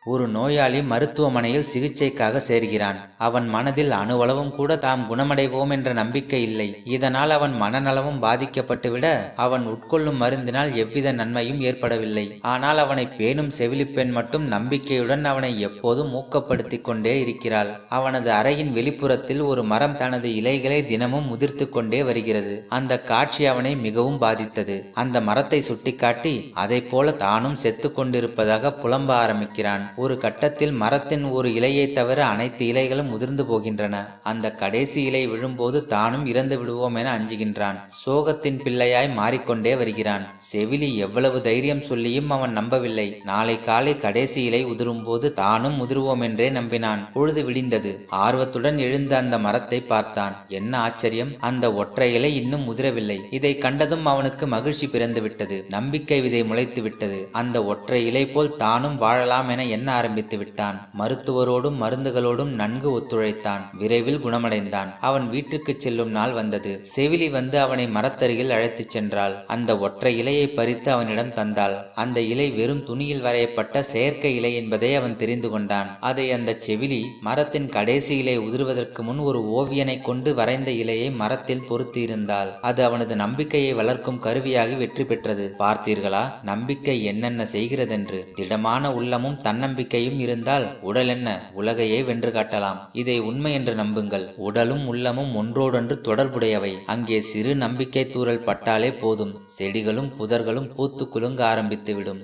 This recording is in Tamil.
ஒரு நோயாளி மருத்துவமனையில் சிகிச்சைக்காக சேர்கிறான். அவன் மனதில் அணுவளவும் கூட தாம் குணமடைவோம் என்ற நம்பிக்கை இல்லை. இதனால் அவன் மனநலமும் பாதிக்கப்பட்டுவிட அவன் உட்கொள்ளும் மருந்தினால் எவ்வித நன்மையும் ஏற்படவில்லை. ஆனால் அவனை பேணும் செவிலிப்பெண் மட்டும் நம்பிக்கையுடன் அவனை எப்போதும் ஊக்கப்படுத்தி கொண்டே இருக்கிறாள். அவனது அறையின் வெளிப்புறத்தில் ஒரு மரம் தனது இலைகளை தினமும் முதிர்த்து கொண்டே வருகிறது. அந்த காட்சி அவனை மிகவும் பாதித்தது. அந்த மரத்தை சுட்டிக்காட்டி அதை போல தானும் செத்து கொண்டிருப்பதாக புலம்ப ஆரம்பிக்கிறான். ஒரு கட்டத்தில் மரத்தின் ஒரு இலையை தவிர அனைத்து இலைகளும் முதிர்ந்து போகின்றன. அந்த கடைசி இலை விழும்போது தானும் இறந்து விடுவோம் என அஞ்சுகின்றான். சோகத்தின் பிள்ளையாய் மாறிக்கொண்டே வருகிறான். செவிலி எவ்வளவு தைரியம் சொல்லியும் அவன் நம்பவில்லை. நாளை காலை கடைசி இலை உதிரும் போது தானும் முதிர்வோம் என்றே நம்பினான். பொழுது விடிந்தது. ஆர்வத்துடன் எழுந்த அந்த மரத்தை பார்த்தான். என்ன ஆச்சரியம்! அந்த ஒற்றை இலை இன்னும் முதிரவில்லை. இதை கண்டதும் அவனுக்கு மகிழ்ச்சி பிறந்து விட்டது. நம்பிக்கை விதை முளைத்து விட்டது. அந்த ஒற்றை இலை போல் தானும் வாழலாம் என எண்ண ஆரம்பித்து விட்டான். மருத்துவரோடும் மருந்துகளோடும் நன்கு ஒத்துழைத்தான். விரைவில் குணமடைந்தான். அவன் வீட்டுக்கு செல்லும் நாள் வந்தது. செவிலி வந்து அவனை மரத்தருகில் அழைத்துச் சென்றாள். அந்த ஒற்றை இலையை பறித்து அவனிடம் தந்தாள். அந்த இலை வெறும் துணியில் வரையப்பட்ட செயற்கை இலை என்பதை அவன் தெரிந்து கொண்டான். அதை அந்த செவிலி மரத்தின் கடைசி இலை உதிர்வதற்கு முன் ஒரு ஓவியனை கொண்டு வரைந்த இலையை மரத்தில் பொருத்தி இருந்தாள். அது அவனது நம்பிக்கையை வளர்க்கும் கருவியாகி வெற்றி பெற்றது. பார்த்தீர்களா, நம்பிக்கை என்னென்ன செய்கிறதென்று. திடமான உள்ளமும் தன்னம்பிக்கையும் இருந்தால் உடல் என்ன, உலகையே வென்று காட்டலாம். இதை உண்மை என்று நம்புங்கள். உடலும் உள்ளமும் ஒன்றோடொன்று தொடர்புடையவை. அங்கே சிறு நம்பிக்கை தூறல் பட்டாலே போதும், செடிகளும் புதர்களும் பூத்து குலுங்க ஆரம்பித்துவிடும்.